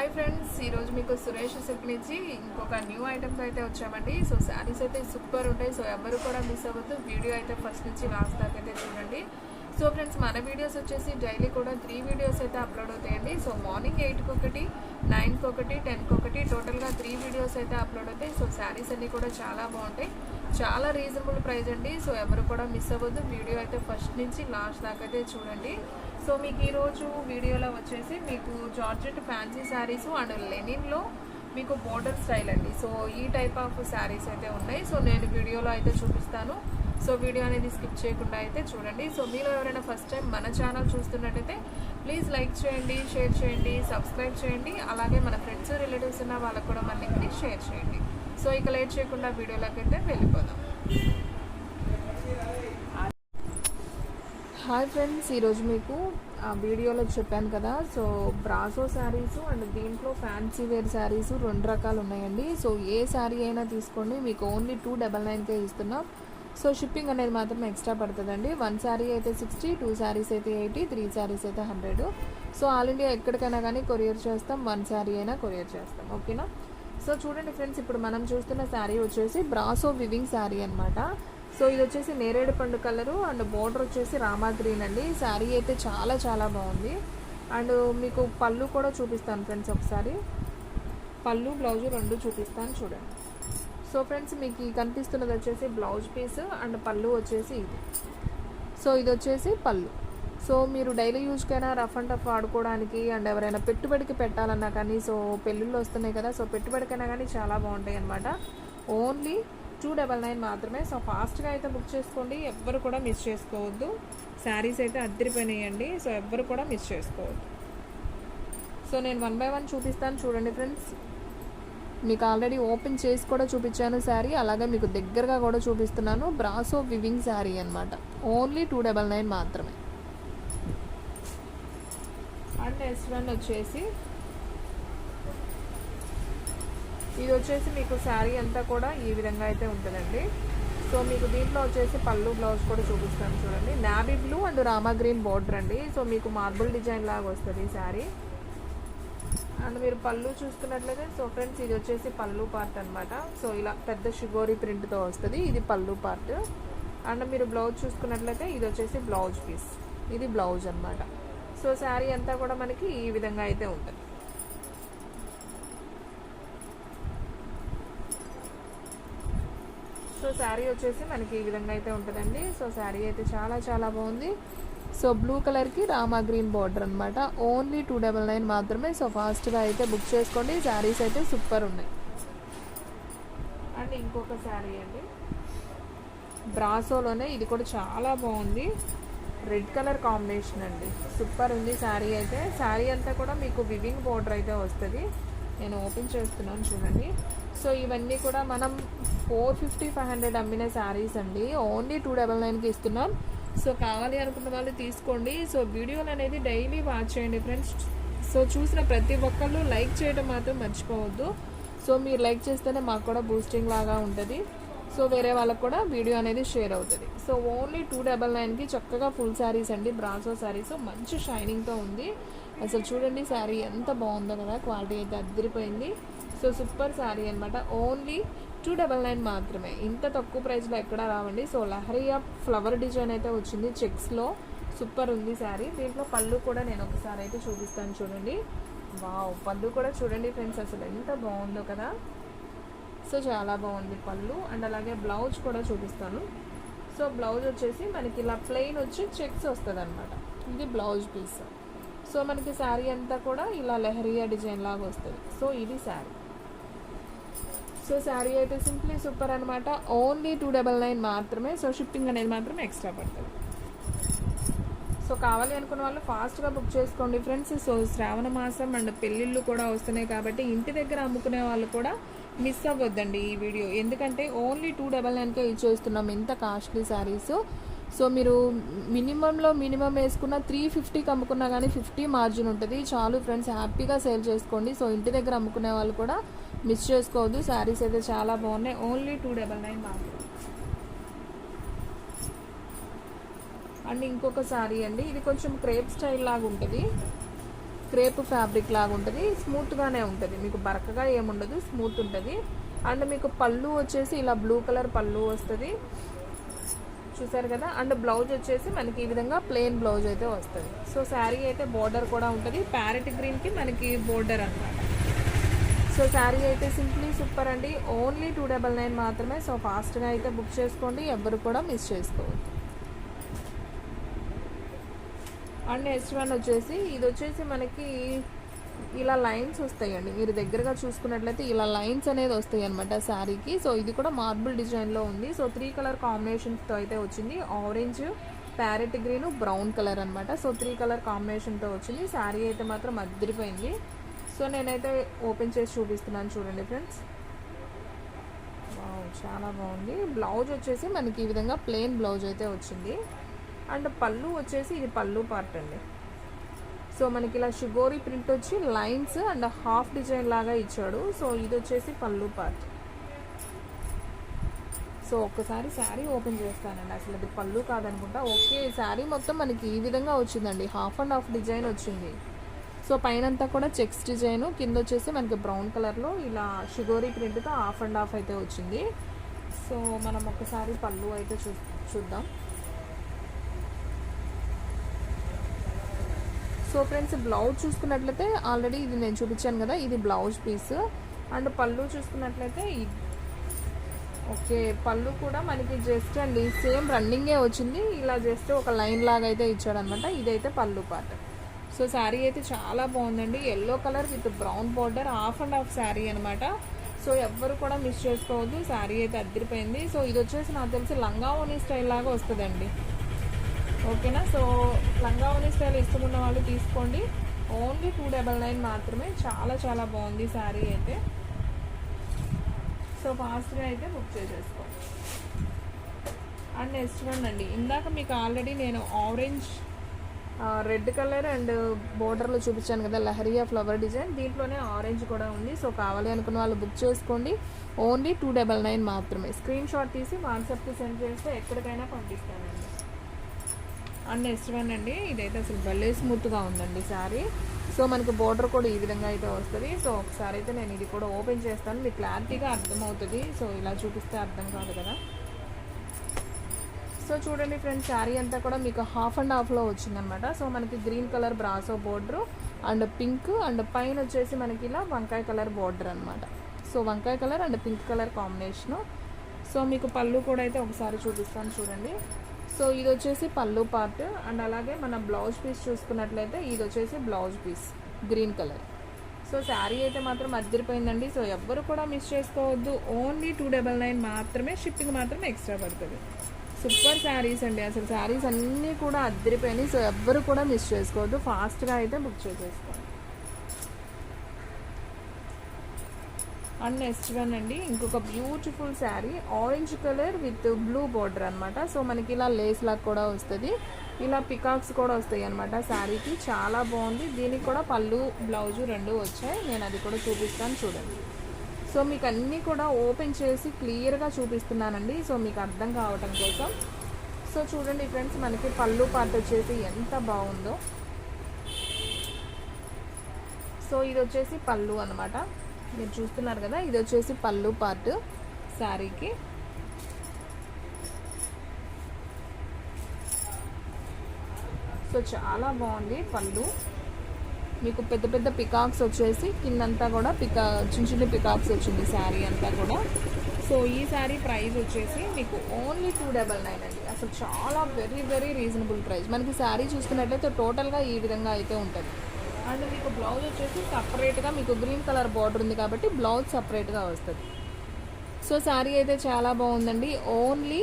Hi friends, ఈరోజు మీకు Suresh silk నుంచి ఇంకొక న్యూ ఐటమ్తో అయితే వచ్చామండి. సో శారీస్ అయితే సూపర్ ఉంటాయి. సో ఎవరు కూడా మిస్ అవ్వద్దు. వీడియో అయితే ఫస్ట్ నుంచి లాస్ట్ దాకా అయితే చూడండి. సో ఫ్రెండ్స్, మన వీడియోస్ వచ్చేసి డైలీ కూడా 3 వీడియోస్ అయితే అప్లోడ్ అవుతాయండి. సో మార్నింగ్ 8కి ఒకటి, 9కి ఒకటి, 10కి ఒకటి, టోటల్గా 3 వీడియోస్ అయితే అప్లోడ్ అవుతాయి. సో శారీస్ అన్నీ కూడా చాలా బాగుంటాయి, చాలా రీజనబుల్ ప్రైస్ అండి. సో ఎవరు కూడా మిస్ అవ్వద్దు. వీడియో అయితే ఫస్ట్ నుంచి లాస్ట్ దాకా అయితే చూడండి. సో మీకు ఈరోజు వీడియోలో వచ్చేసి మీకు జార్జెట్ ఫ్యాన్సీ శారీస్ అండ్ లెనిన్లో మీకు బోర్డర్ స్టైల్ అండి. సో ఈ టైప్ ఆఫ్ శారీస్ అయితే ఉన్నాయి. సో నేను వీడియోలో అయితే చూపిస్తాను. సో వీడియో అనేది స్కిప్ చేయకుండా అయితే చూడండి. సో మీరు ఎవరైనా ఫస్ట్ టైం మన ఛానల్ చూస్తున్నట్టయితే ప్లీజ్ లైక్ చేయండి, షేర్ చేయండి, సబ్స్క్రైబ్ చేయండి. అలాగే మన ఫ్రెండ్స్, రిలేటివ్స్ ఉన్న వాళ్ళకు కూడా మన లింక్ని షేర్ చేయండి. సో ఇక లేట్ చేయకుండా వీడియోలోకి అయితే వెళ్ళిపోదాం. హాయ్ ఫ్రెండ్స్, ఈరోజు మీకు వీడియోలో చెప్పాను కదా. సో బ్రాసో శారీస్ అండ్ దీంట్లో ఫ్యాన్సీ వేర్ శారీస్ 2 రకాలు ఉన్నాయండి. సో ఏ శారీ అయినా తీసుకోండి, మీకు ఓన్లీ 299కే ఇస్తున్నాం. సో షిప్పింగ్ అనేది మాత్రం ఎక్స్ట్రా పడుతుందండి. 1 శారీ అయితే 60, 2 శారీస్ అయితే 80, 3 శారీస్ అయితే 100. సో ఆల్ ఇండియా ఎక్కడికైనా కానీ కొరియర్ చేస్తాం, 1 శారీ అయినా కొరియర్ చేస్తాం. ఓకేనా? సో చూడండి ఫ్రెండ్స్, ఇప్పుడు మనం చూస్తున్న శారీ వచ్చేసి బ్రాసో వివింగ్ శారీ అనమాట. సో ఇది వచ్చేసి నేరేడు పండు కలరు అండ్ బోర్డర్ వచ్చేసి రామా గ్రీన్ అండి. శారీ అయితే చాలా చాలా బాగుంది. అండ్ మీకు పళ్ళు కూడా చూపిస్తాను ఫ్రెండ్స్. ఒకసారి పళ్ళు, బ్లౌజు 2 చూపిస్తాను చూడండి. సో ఫ్రెండ్స్, మీకు కనిపిస్తున్నది వచ్చేసి బ్లౌజ్ పీస్ అండ్ పళ్ళు వచ్చేసి ఇది. సో ఇది వచ్చేసి పళ్ళు. సో మీరు డైలీ యూజ్కైనా రఫ్ అండ్ టఫ్ వాడుకోవడానికి అండ్ ఎవరైనా పెట్టుబడికి పెట్టాలన్నా కానీ, సో పెళ్ళిళ్ళు వస్తున్నాయి కదా, సో పెట్టుబడికైనా కానీ చాలా బాగుంటాయి అన్నమాట. ఓన్లీ 299 మాత్రమే. సో ఫాస్ట్గా అయితే బుక్ చేసుకోండి, ఎవ్వరు కూడా మిస్ చేసుకోవద్దు. శారీస్ అయితే అద్దరిపోయినాయండి. సో ఎవ్వరు కూడా మిస్ చేసుకోవద్దు. సో నేను 1 బై 1 చూపిస్తాను చూడండి ఫ్రెండ్స్. మీకు ఆల్రెడీ ఓపెన్ చేసి కూడా చూపించాను శారీ, అలాగే మీకు దగ్గరగా కూడా చూపిస్తున్నాను. బ్రాసో వివింగ్ శారీ అనమాట. ఓన్లీ 299 మాత్రమే. అండ్ నెక్స్ట్ వన్ వచ్చేసి ఇది వచ్చేసి మీకు శారీ అంతా కూడా ఈ విధంగా అయితే ఉంటుందండి. సో మీకు దీంట్లో వచ్చేసి పళ్ళు, బ్లౌజ్ కూడా చూపిస్తాను చూడండి. Navy blue and Rama green border అండి. సో మీకు మార్బుల్ డిజైన్ లాగా వస్తుంది ఈ శారీ. అండ్ మీరు పళ్ళు చూసుకున్నట్లయితే, సో ఫ్రెండ్స్ ఇది వచ్చేసి పళ్ళు పార్ట్ అనమాట. సో ఇలా పెద్ద షిగోరీ ప్రింట్తో వస్తుంది, ఇది పళ్ళు పార్ట్. అండ్ మీరు బ్లౌజ్ చూసుకున్నట్లయితే ఇది వచ్చేసి బ్లౌజ్ పీస్, ఇది బ్లౌజ్ అనమాట. సో శారీ అంతా కూడా మనకి ఈ విధంగా అయితే ఉంటుంది. సో శారీ వచ్చేసి మనకి ఈ విధంగా అయితే ఉంటుందండి. సో శారీ అయితే చాలా చాలా బాగుంది. సో బ్లూ కలర్కి రామా గ్రీన్ బార్డర్ అనమాట. ఓన్లీ 299 మాత్రమే. సో ఫాస్ట్గా అయితే బుక్ చేసుకోండి. శారీస్ అయితే సూపర్ ఉన్నాయి. అండ్ ఇంకొక శారీ అండి బ్రాసోలోనే, ఇది కూడా చాలా బాగుంది. రెడ్ కలర్ కాంబినేషన్ అండి, సూపర్ ఉంది శారీ అయితే. శారీ అంతా కూడా మీకు వివింగ్ బార్డర్ అయితే వస్తుంది. నేను ఓపెన్ చేస్తున్నాను చూడండి. సో ఇవన్నీ కూడా మనం 450, 500 అమ్మిన శారీస్ అండి. ఓన్లీ 299కి ఇస్తున్నాం. సో కావాలి అనుకున్న వాళ్ళు తీసుకోండి. సో వీడియోలు అనేది డైలీ వాచ్ చేయండి ఫ్రెండ్స్. సో చూసిన ప్రతి ఒక్కళ్ళు లైక్ చేయడం మాత్రం మర్చిపోవద్దు. సో మీరు లైక్ చేస్తేనే మాకు కూడా బూస్టింగ్ లాగా ఉంటుంది. సో వేరే వాళ్ళకు కూడా వీడియో అనేది షేర్ అవుతుంది. సో ఓన్లీ 299కి చక్కగా ఫుల్ శారీస్ అండి, బ్రాసో శారీస్. మంచి షైనింగ్తో ఉంది. అసలు చూడండి శారీ ఎంత బాగుందో కదా, క్వాలిటీ అయితే అద్దరిపోయింది. సో సూపర్ శారీ అనమాట. ఓన్లీ 299 మాత్రమే. ఇంత తక్కువ ప్రైస్లో ఎక్కడా రావండి. సో లహరియా ఫ్లవర్ డిజైన్ అయితే వచ్చింది చెక్స్లో, సూపర్ ఉంది శారీ. దీంట్లో పళ్ళు కూడా నేను ఒకసారి అయితే చూపిస్తాను చూడండి. వావ్, పళ్ళు కూడా చూడండి ఫ్రెండ్స్, అసలు ఎంత బాగుందో కదా. సో చాలా బాగుంది పళ్ళు. అండ్ అలాగే బ్లౌజ్ కూడా చూపిస్తాను. సో బ్లౌజ్ వచ్చేసి మనకి ఇలా ప్లెయిన్ వచ్చి చెక్స్ వస్తుంది అనమాట. ఇది బ్లౌజ్ పీస్. సో మనకి శారీ అంతా కూడా ఇలా లెహరియా డిజైన్ లాగా వస్తుంది. సో ఇది శారీ. సో శారీ అయితే సింప్లీ సూపర్ అనమాట. ఓన్లీ 299 మాత్రమే. సో షిప్పింగ్ అనేది మాత్రం ఎక్స్ట్రా పడుతుంది. సో కావాలి అనుకున్న వాళ్ళు ఫాస్ట్గా బుక్ చేసుకోండి ఫ్రెండ్స్. సో శ్రావణ మాసం అండ్ పెళ్ళిళ్ళు కూడా వస్తున్నాయి కాబట్టి ఇంటి దగ్గర అమ్ముకునే వాళ్ళు కూడా మిస్ అవ్వద్దండి ఈ వీడియో. ఎందుకంటే ఓన్లీ 299కే ఇచ్చేస్తున్నాం ఇంత కాస్ట్లీ శారీస్. సో మీరు మినిమం వేసుకున్న 350కి అమ్ముకున్నా కానీ 50 మార్జిన్ ఉంటుంది. చాలు ఫ్రెండ్స్, హ్యాపీగా సేల్ చేసుకోండి. సో ఇంటి దగ్గర అమ్ముకునే వాళ్ళు కూడా మిస్ చేసుకోవద్దు. శారీస్ అయితే చాలా బాగున్నాయి. ఓన్లీ 299 మాత్రం. అండ్ ఇంకొక శారీ అండి, ఇది కొంచెం క్రేప్ స్టైల్ లాగా ఉంటుంది. క్రేప్ ఫ్యాబ్రిక్ లాగా ఉంటుంది, స్మూత్గానే ఉంటుంది, మీకు బరకగా ఏముండదు, స్మూత్ ఉంటుంది. అండ్ మీకు పళ్ళు వచ్చేసి ఇలా బ్లూ కలర్ పళ్ళు వస్తుంది, చూసారు కదా. అండ్ బ్లౌజ్ వచ్చేసి మనకి ఈ విధంగా ప్లెయిన్ బ్లౌజ్ అయితే వస్తుంది. సో శారీ అయితే బోర్డర్ కూడా ఉంటుంది, ప్యారెట్ గ్రీన్కి మనకి బోర్డర్ అనమాట. సో శారీ అయితే సింప్లీ సూపర్ అండి. ఓన్లీ 299 మాత్రమే. సో ఫాస్ట్గా అయితే బుక్ చేసుకోండి, ఎవ్వరు కూడా మిస్ చేసుకోవద్దు. అండ్ నెక్స్ట్ వన్ వచ్చేసి ఇది వచ్చేసి మనకి ఇలా లైన్స్ వస్తాయండి, మీరు దగ్గరగా చూసుకున్నట్లయితే ఇలా లైన్స్ అనేది వస్తాయి అనమాట శారీకి. సో ఇది కూడా మార్బుల్ డిజైన్లో ఉంది. సో 3 కలర్ కాంబినేషన్స్తో అయితే వచ్చింది, orange, parrot green, brown colour అనమాట. సో 3 కలర్ కాంబినేషన్తో వచ్చింది. శారీ అయితే మాత్రం అదిరిపోయింది. సో నేనైతే ఓపెన్ చేసి చూపిస్తున్నాను చూడండి ఫ్రెండ్స్. చాలా బాగుంది. బ్లౌజ్ వచ్చేసి మనకి ఈ విధంగా ప్లెయిన్ బ్లౌజ్ అయితే వచ్చింది. అండ్ పళ్ళు వచ్చేసి ఇది పళ్ళు పార్ట్ అండి. సో మనకి ఇలా షిగోరి ప్రింట్ వచ్చి లైన్స్ అండ్ హాఫ్ డిజైన్ లాగా ఇచ్చాడు. సో ఇది వచ్చేసి పళ్ళు పార్ట్. సో ఒక్కసారి శారీ ఓపెన్ చేస్తానండి, అసలు అది పళ్ళు కాదనుకుంటా. ఓకే, శారీ మొత్తం మనకి ఈ విధంగా వచ్చిందండి, హాఫ్ అండ్ హాఫ్ డిజైన్ వచ్చింది. సో పైనంతా కూడా చెక్స్ డిజైన్, కింద వచ్చేసి మనకి బ్రౌన్ కలర్లో ఇలా షిగోరి ప్రింట్తో హాఫ్ అండ్ హాఫ్ అయితే వచ్చింది. సో మనం ఒకసారి పళ్ళు అయితే చూద్దాం. సో ఫ్రెండ్స్, బ్లౌజ్ చూసుకున్నట్లయితే ఆల్రెడీ ఇది నేను చూపించాను కదా, ఇది బ్లౌజ్ పీస్. అండ్ పళ్ళు చూసుకున్నట్లయితే ఓకే, పళ్ళు కూడా మనకి జస్ట్ అండి సేమ్ రన్నింగే వచ్చింది, ఇలా జస్ట్ ఒక లైన్ లాగా అయితే ఇచ్చాడనమాట. ఇదైతే పళ్ళు పార్ట్. సో శారీ అయితే చాలా బాగుందండి, yellow colour with brown border, half and half sari అనమాట. సో ఎవ్వరు కూడా మిస్ చేసుకోవద్దు, శారీ అయితే అదిరిపోయింది. సో ఇది వచ్చేసి నాకు తెలిసి లంగా ఓనీ స్టైల్ లాగా వస్తుందండి, ఓకేనా. సో లంగా ఓనీ స్టైల్ ఇష్టమున్న వాళ్ళు తీసుకోండి, ఓన్లీ 299 మాత్రమే. చాలా చాలా బాగుంది శారీ అయితే. సో ఫాస్ట్గా అయితే బుక్ చేసేసుకోండి. అండ్ నెక్స్ట్ వన్ అండి, ఇందాక మీకు ఆల్రెడీ నేను ఆరెంజ్, రెడ్ కలర్ అండ్ బోర్డర్లో చూపించాను కదా లహరియా ఫ్లవర్ డిజైన్, దీంట్లోనే ఆరెంజ్ కూడా ఉంది. సో కావాలి అనుకున్న వాళ్ళు బుక్ చేసుకోండి, ఓన్లీ 299 మాత్రమే. స్క్రీన్ షాట్ తీసి వాట్సాప్కి సెండ్ చేస్తే ఎక్కడికైనా పంపిస్తానండి. అండ్ నెక్స్ట్ వన్ అండి, ఇదైతే అసలు భలే స్మూత్గా ఉందండి శారీ. సో మనకి బోర్డర్ కూడా ఈ విధంగా అయితే వస్తుంది. సో ఒకసారి అయితే నేను ఇది కూడా ఓపెన్ చేస్తాను, మీకు క్లారిటీగా అర్థమవుతుంది. సో ఇలా చూపిస్తే అర్థం కాదు కదా. సో చూడండి ఫ్రెండ్స్, శారీ అంతా కూడా మీకు హాఫ్ అండ్ హాఫ్లో వచ్చిందనమాట. సో మనకి green colour brasso border and pink, and పైన వచ్చేసి మనకి ఇలా వంకాయ కలర్ బోర్డర్ అనమాట. సో వంకాయ colour and pink colour combination. So మీకు పళ్ళు కూడా అయితే ఒకసారి చూపిస్తాను చూడండి. సో ఇది వచ్చేసి పళ్ళు పార్ట్. అండ్ అలాగే మన బ్లౌజ్ పీస్ చూసుకున్నట్లయితే ఇది వచ్చేసి blouse piece green colour. So sari అయితే మాత్రం అదిరిపోయిందండి. సో ఎవ్వరు కూడా మిస్ చేసుకోవద్దు, ఓన్లీ 299 మాత్రమే. షిప్పింగ్ మాత్రం ఎక్స్ట్రా పడుతుంది. సూపర్ శారీస్ అండి, అసలు శారీస్ అన్నీ కూడా అదిరిపోయినాయి. సో ఎవ్వరు కూడా మిస్ చేసుకోవద్దు, ఫాస్ట్గా అయితే బుక్ చేసేసుకోండి. అండ్ నెక్స్ట్ వన్ అండి, ఇంకొక beautiful sari, orange colour with blue border అనమాట. సో మనకి ఇలా లేస్ లాగా కూడా వస్తుంది, ఇలా పికాక్స్ కూడా వస్తాయి అనమాట శారీకి. చాలా బాగుంది. దీనికి కూడా పళ్ళు బ్లౌజు రెండు వచ్చాయి, నేను అది కూడా చూపిస్తాను చూడండి. సో మీకు అన్నీ కూడా ఓపెన్ చేసి క్లియర్గా చూపిస్తున్నానండి, సో మీకు అర్థం కావటం కోసం. సో చూడండి ఫ్రెండ్స్, మనకి పళ్ళు పార్ట్ వచ్చేసి ఎంత బాగుందో. సో ఇది వచ్చేసి పళ్ళు అనమాట, మీరు చూస్తున్నారు కదా, ఇది వచ్చేసి పళ్ళు పార్ట్ శారీకి. సో చాలా బాగుంది పళ్ళు, మీకు పెద్ద పెద్ద పికాక్స్ వచ్చేసి కిందంతా కూడా చిన్న చిన్న పికాక్స్ వచ్చింది శారీ అంతా కూడా. సో ఈ శారీ ప్రైస్ వచ్చేసి మీకు ఓన్లీ 299 అండి, అసలు చాలా వెరీ వెరీ రీజనబుల్ ప్రైస్. మనకి శారీ చూసుకున్నట్లయితే టోటల్గా ఈ విధంగా అయితే ఉంటుంది. అండ్ మీకు బ్లౌజ్ వచ్చేసి సపరేట్గా, మీకు గ్రీన్ కలర్ బార్డర్ ఉంది కాబట్టి బ్లౌజ్ సపరేట్గా వస్తుంది. సో శారీ అయితే చాలా బాగుందండి, ఓన్లీ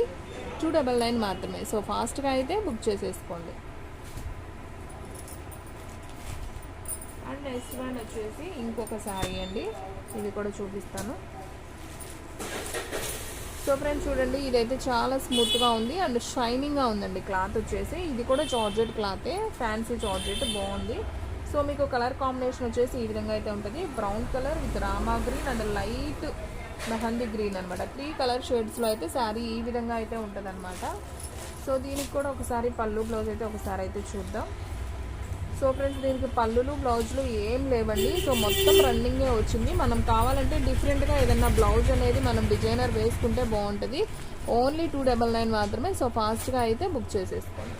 299 మాత్రమే. సో ఫాస్ట్గా అయితే బుక్ చేసేసుకోండి. అండ్ నెక్స్ట్ వన్ వచ్చేసి ఇంకొక శారీ అండి, ఇది కూడా చూపిస్తాను. సో ఫ్రెండ్స్ చూడండి, ఇదైతే చాలా స్మూత్గా ఉంది అండ్ షైనింగ్గా ఉందండి. క్లాత్ వచ్చేసి ఇది కూడా జార్జెట్ క్లాతే, ఫ్యాన్సీ జార్జెట్, బాగుంది. సో మీకు కలర్ కాంబినేషన్ వచ్చేసి ఈ విధంగా అయితే ఉంటుంది, brown colour with Rama green and light mehndi green అనమాట. 3 కలర్ షేడ్స్లో అయితే శారీ ఈ విధంగా అయితే ఉంటుంది అనమాట. సో దీనికి కూడా ఒకసారి పళ్ళు బ్లౌజ్ అయితే ఒకసారి అయితే చూద్దాం. సో ఫ్రెండ్స్ దీనికి పళ్ళులు బ్లౌజులు ఏం లేవండి. సో మొత్తం రన్నింగే వచ్చింది. మనం కావాలంటే డిఫరెంట్గా ఏదైనా బ్లౌజ్ అనేది మనం డిజైనర్ వేసుకుంటే బాగుంటుంది. ఓన్లీ 299 మాత్రమే. సో ఫాస్ట్గా అయితే బుక్ చేసేసుకోండి.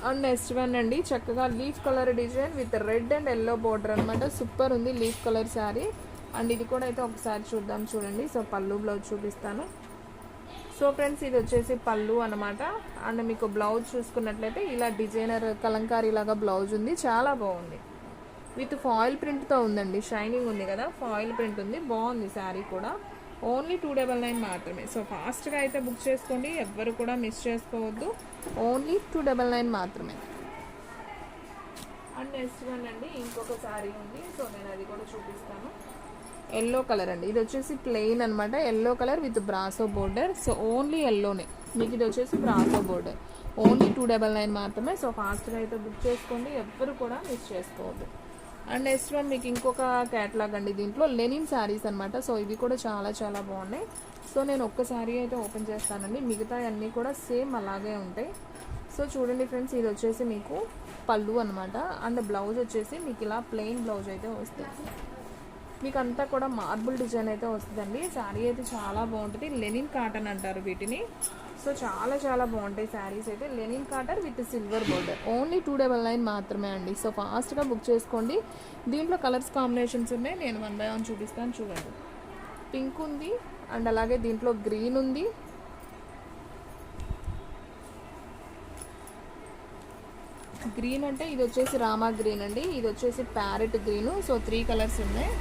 అండ్ నెక్స్ట్ వన్ అండి, చక్కగా leaf colour design with red and yellow border అనమాట. సూపర్ ఉంది లీఫ్ కలర్ శారీ. అండ్ ఇది కూడా అయితే ఒకసారి చూద్దాం చూడండి. సో పళ్ళు బ్లౌజ్ చూపిస్తాను. సో ఫ్రెండ్స్ ఇది వచ్చేసి పళ్ళు అనమాట. అండ్ మీకు బ్లౌజ్ చూసుకున్నట్లయితే ఇలా డిజైనర్ కలంకారీ లాగా బ్లౌజ్ ఉంది. చాలా బాగుంది. విత్ ఫాయిల్ ప్రింట్తో ఉందండి. షైనింగ్ ఉంది కదా, ఫాయిల్ ప్రింట్ ఉంది. బాగుంది శారీ కూడా. ఓన్లీ 299 మాత్రమే. సో ఫాస్ట్గా అయితే బుక్ చేసుకోండి, ఎవ్వరు కూడా మిస్ చేసుకోవద్దు. ఓన్లీ 299 మాత్రమే. అండ్ నెక్స్ట్ వన్ అండి, ఇంకొక శారీ ఉంది. సో నేను అది కూడా చూపిస్తాను. ఎల్లో కలర్ అండి. ఇది వచ్చేసి ప్లెయిన్ అనమాట. ఎల్లో కలర్ విత్ బ్రాసో బోర్డర్. సో ఓన్లీ ఎల్లోనే. మీకు ఇది వచ్చేసి బ్రాసో బోర్డర్. ఓన్లీ 299 మాత్రమే. సో ఫాస్ట్గా అయితే బుక్ చేసుకోండి, ఎవ్వరు కూడా మిస్ చేసుకోవద్దు. అండ్ నెక్స్ట్ వన్ మీకు ఇంకొక క్యాటలాగ్ అండి. దీంట్లో లెనిన్ శారీస్ అనమాట. సో ఇవి కూడా చాలా చాలా బాగున్నాయి. సో నేను ఒక్క శారీ అయితే ఓపెన్ చేస్తానండి, మిగతా అన్నీ కూడా సేమ్ అలాగే ఉంటాయి. సో చూడండి ఫ్రెండ్స్, ఇది వచ్చేసి మీకు పళ్ళు అనమాట. అండ్ బ్లౌజ్ వచ్చేసి మీకు ఇలా ప్లెయిన్ బ్లౌజ్ అయితే వస్తుంది. మీకు అంతా కూడా మార్బుల్ డిజైన్ అయితే వస్తుందండి. శారీ అయితే చాలా బాగుంటుంది. లెనిన్ కాటన్ అంటారు వీటిని. సో చాలా చాలా బాగుంటాయి శారీస్ అయితే. Linen cotton with silver border. Only 299 మాత్రమే అండి. సో ఫాస్ట్గా బుక్ చేసుకోండి. దీంట్లో కలర్స్ కాంబినేషన్స్ ఉన్నాయి. నేను 1 by 1 చూపిస్తాను చూడండి. పింక్ ఉంది అండ్ అలాగే దీంట్లో గ్రీన్ ఉంది. గ్రీన్ అంటే ఇది వచ్చేసి రామా గ్రీన్ అండి. ఇది వచ్చేసి ప్యారెట్ గ్రీను. సో 3 కలర్స్ ఉన్నాయి.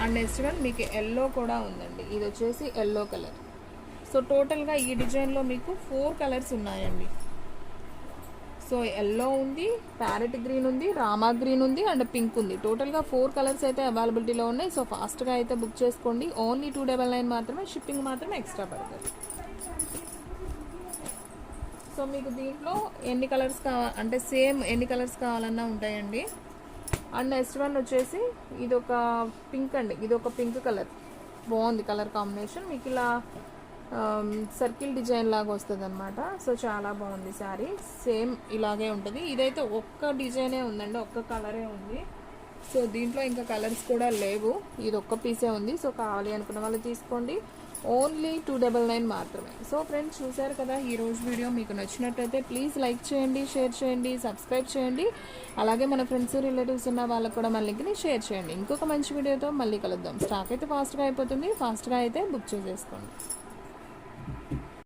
అండ్ నెక్స్ట్ వన్ మీకు ఎల్లో కూడా ఉందండి. ఇది వచ్చేసి ఎల్లో కలర్. సో టోటల్గా ఈ డిజైన్లో మీకు 4 కలర్స్ ఉన్నాయండి. సో ఎల్లో ఉంది, ప్యారెట్ గ్రీన్ ఉంది, రామా గ్రీన్ ఉంది అండ్ పింక్ ఉంది. టోటల్గా 4 కలర్స్ అయితే అవైలబిలిటీలో ఉన్నాయి. సో ఫాస్ట్గా అయితే బుక్ చేసుకోండి. ఓన్లీ 299 మాత్రమే. షిప్పింగ్ మాత్రం ఎక్స్ట్రా పడుతుంది. సో మీకు దీంట్లో ఎన్ని కలర్స్ అంటే సేమ్ ఎన్ని కలర్స్ కావాలన్నా ఉంటాయండి. అండ్ నెక్స్ట్ వన్ వచ్చేసి ఇది ఒక పింక్ అండి. ఇది ఒక పింక్ కలర్. బాగుంది కలర్ కాంబినేషన్. మీకు ఇలా సర్కిల్ డిజైన్ లాగా వస్తుంది అనమాట. సో చాలా బాగుంది శారీ. సేమ్ ఇలాగే ఉంటుంది. ఇదైతే ఒక్క డిజైనే ఉందండి, ఒక్క కలరే ఉంది. సో దీంట్లో ఇంకా కలర్స్ కూడా లేవు. ఇది ఒక్క పీసే ఉంది. సో కావాలి అనుకున్న వాళ్ళు తీసుకోండి. ఓన్లీ 299 మాత్రమే. సో ఫ్రెండ్స్ చూసారు కదా ఈరోజు వీడియో. మీకు నచ్చినట్లయితే ప్లీజ్ లైక్ చేయండి, షేర్ చేయండి, సబ్స్క్రైబ్ చేయండి. అలాగే మన ఫ్రెండ్స్ రిలేటివ్స్ ఉన్న వాళ్ళకు కూడా మన లింక్ని షేర్ చేయండి. ఇంకొక మంచి వీడియోతో మళ్ళీ కలుద్దాం. స్టాక్ అయితే ఫాస్ట్గా అయిపోతుంది. ఫాస్ట్గా అయితే బుక్ చేసేసుకోండి.